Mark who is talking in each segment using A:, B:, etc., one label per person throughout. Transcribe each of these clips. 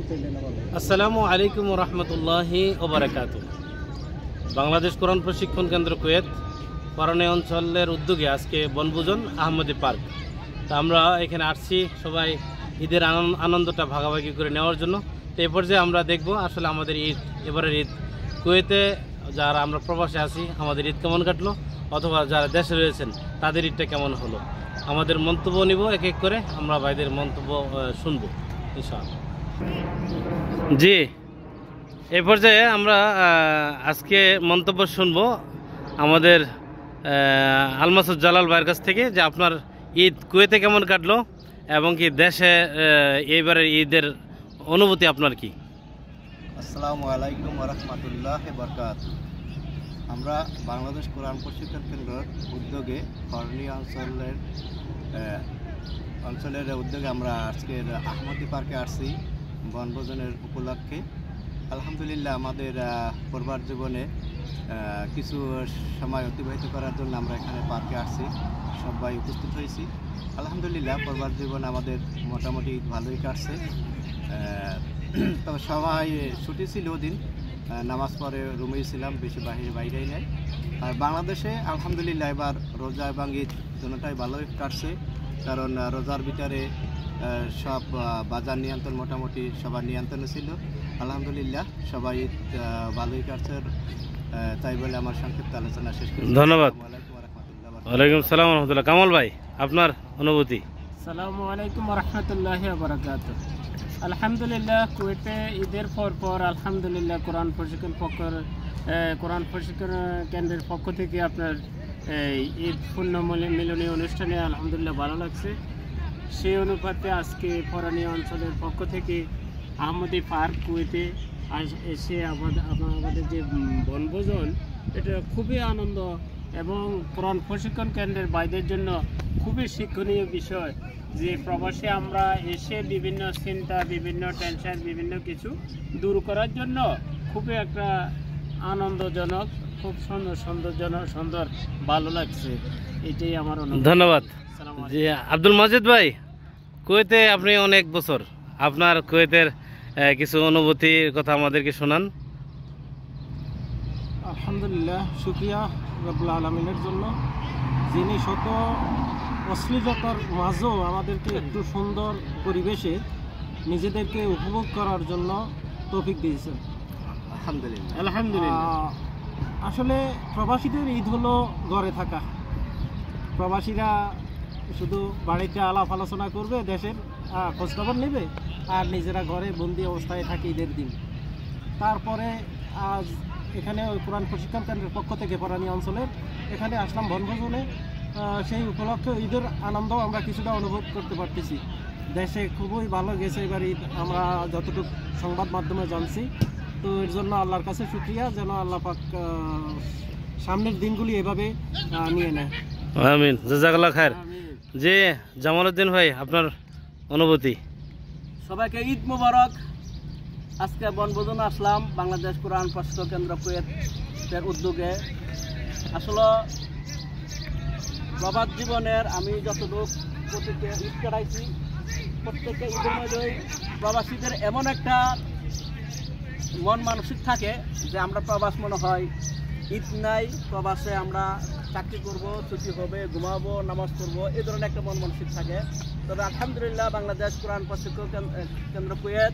A: আসসালামু আলাইকুম রহমতুল্লাহি ওয়া বারাকাতুহু। বাংলাদেশ কোরআন প্রশিক্ষণ কেন্দ্র কুয়েত পারনে অঞ্চলের উদ্যোগে আজকে বনভোজন আহমদী পার্ক। তো আমরা এখানে আসছি সবাই ঈদের আনন্দটা ভাগাভাগি করে নেওয়ার জন্য। তো এই পর্যায়ে আমরা দেখব আসলে আমাদের ঈদ, এবারের ঈদ কুয়েতে যারা আমরা প্রবাসে আছি আমাদের ঈদ কেমন কাটলো, অথবা যারা দেশে রয়েছেন তাদের ঈদটা কেমন হলো। আমাদের মন্তব্য নিব এক এক করে, আমরা ভাইদের মন্তব্য শুনবো ইনশাআল্লাহ। জি, এই পর্যায়ে আমরা আজকে মন্তব্য শুনবো আমাদের আলমাসুদ জালাল ভাইয়ের কাছ থেকে, যে আপনার ঈদ কুয়েতে কেমন কাটলো এবং কি দেশে এইবারের ঈদের অনুভূতি আপনার কি?
B: আসসালামু আলাইকুম ওয়া রাহমাতুল্লাহি ওয়া বারাকাতুহু। আমরা বাংলাদেশ কোরআন প্রশিক্ষণ কেন্দ্রের উদ্যোগে করণীয় অঞ্চলের উদ্যোগে আমরা আজকের আহমদী পার্কে আসছি বনভোজনের উপলক্ষে। আলহামদুলিল্লাহ, আমাদের পরিবার জীবনে কিছু সময় অতিবাহিত করার জন্য আমরা এখানে পার্কে আসছি, সবাই উপস্থিত হয়েছি। আলহামদুলিল্লাহ, পরিবার জীবন আমাদের মোটামুটি ভালোই কাটছে। তবে সবাই ছুটি ছিল ওদিন, নামাজ পড়ে রুমেই ছিলাম, বেশি বাইরেই নেই। আর বাংলাদেশে আলহামদুলিল্লাহ এবার রোজা এবং ঈদ দুটোটাই ভালোই কাটছে, কারণ রোজার ভিতরে সব বাজার নিয়ন্ত্রণ মোটামুটি সবার নিয়ন্ত্রণে ছিল। আলহামদুলিল্লাহ সবাই ঈদ ভালোই কাটছে, তাই বলে আমার সংক্ষিপ্ত আলোচনা শেষ করছি।
A: ধন্যবাদ। ওয়ালাইকুম সালাম রহমতুল্লাহ। কামাল ভাই, আপনার অনুভূতি?
C: আসসালামু আলাইকুম রহমতুল্লাহি ওয়া বারাকাতুহু। আলহামদুলিল্লাহ, কুয়েতে ঈদের পর আলহামদুলিল্লাহ কোরআন প্রশিক্ষণ কেন্দ্রের পক্ষ থেকে আপনার ঈদ পূর্ণ মিলনী অনুষ্ঠানে আলহামদুলিল্লাহ ভালো লাগছে। সেই অনুপাতে আজকে পরানীয় অঞ্চলের পক্ষ থেকে আহমদী পার্ক কুয়েতে এসে আমাদের যে বনভোজন, এটা খুবই আনন্দ এবং কোরআন প্রশিক্ষণ কেন্দ্রের ভাইদের জন্য খুবই শিক্ষণীয় বিষয়, যে প্রবাসে আমরা এসে বিভিন্ন চিন্তা, বিভিন্ন টেনশন, বিভিন্ন কিছু দূর করার জন্য খুবই একটা আনন্দজনক, খুব সুন্দর ভালো লাগছে। এটাই আমার অনুভূতি।
A: ধন্যবাদ। জি, আব্দুল মাজিদ ভাই, কুয়েতে আপনি অনেক বছর, আপনার কুয়েতের কিছু অনুভূতির কথা আমাদেরকে শোনান।
C: আলহামদুলিল্লাহ, শুকরিয়া রব্বুল আলামিনের জন্য, যিনি শত অশ্লীলতার মাঝেও আমাদেরকে একটু সুন্দর পরিবেশে নিজেদেরকে উপভোগ করার জন্য তৌফিক দিয়েছেন। আলহামদুলিল্লাহ। আসলে প্রবাসীদের ঈদ হলো ঘরে থাকা। প্রবাসীরা শুধু বাড়িতে আলাপ আলোচনা করবে, দেশের খোঁজখবর নেবে, আর নিজেরা ঘরে বন্দি অবস্থায় থাকে ঈদের দিন। তারপরে আজ এখানে কোরআন প্রশিক্ষণ কেন্দ্রের পক্ষ থেকে পরানী অঞ্চলের এখানে আসলাম বনভোজনে। সেই উপলক্ষে ঈদের আনন্দ আমরা কিছুটা অনুভব করতে পারতেছি। দেশে খুবই ভালো গেছে এবার ঈদ, আমরা যতটুকু সংবাদ মাধ্যমে জানছি। তো এর জন্য আল্লাহর কাছে শুকরিয়া, যেন আল্লাহ পাক সামনের দিনগুলি এভাবে নিয়ে নেয়।
A: আমিন, জাযাকাল্লাহ খায়ের। যে জামালউদ্দিন ভাই, আপনার অনুভূতি?
D: সবাইকে ঈদ মোবারক। আজকে বনভোজন আসলাম বাংলাদেশ কোরআন প্রশিক্ষণ কেন্দ্র কুয়েতের উদ্যোগে। আসলে প্রবাস জীবনের আমি যতটুকু প্রত্যেককে ঈদ কাটাইছি, প্রত্যেকটা ঈদের মধ্যেই প্রবাসীদের এমন একটা মন মানসিক থাকে যে আমরা প্রবাস মনে হয় ঈদ নাই, প্রবাসে আমরা চাকরি করব, ছুটি হবে, ঘুমাবো, নামাজ পড়বো, এই ধরনের একটা মন মানসিক থাকে। তবে আলহামদুলিল্লাহ বাংলাদেশ কোরআন প্রশিক্ষণ কেন্দ্র কুয়েত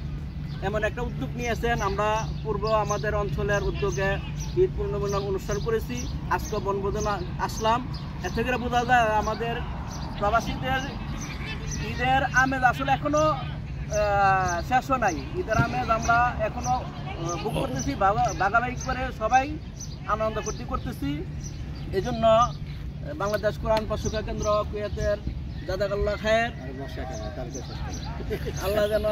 D: এমন একটা উদ্যোগ নিয়েছেন। আমরা পূর্ব আমাদের অঞ্চলের উদ্যোগে ঈদ পূর্ণমিলন অনুষ্ঠান করেছি, আজকে বনভোজন আসলাম। এর থেকে বোঝা যায় আমাদের প্রবাসীদের ঈদের আমেজ আসলে এখনো শেষও নাই। ঈদের আমেজ আমরা এখনো বুক করতেছি, ভাগাভাগি করে সবাই আনন্দ ফুর্তি করতেছি। এই জন্য বাংলাদেশ কোরআন প্রশিক্ষণ কেন্দ্র কুয়েতের জাযাকাল্লাহ খায়ের, আল্লাহ যেন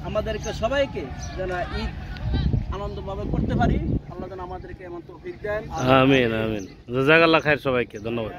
D: আমাদেরকে সবাইকে যেন ঈদ আনন্দভাবে করতে পারি, আল্লাহ যেন আমাদেরকে এমন তৌফিক দেন।
A: আমিন আমিন, জাযাকাল্লাহ খায়ের সবাইকে। ধন্যবাদ।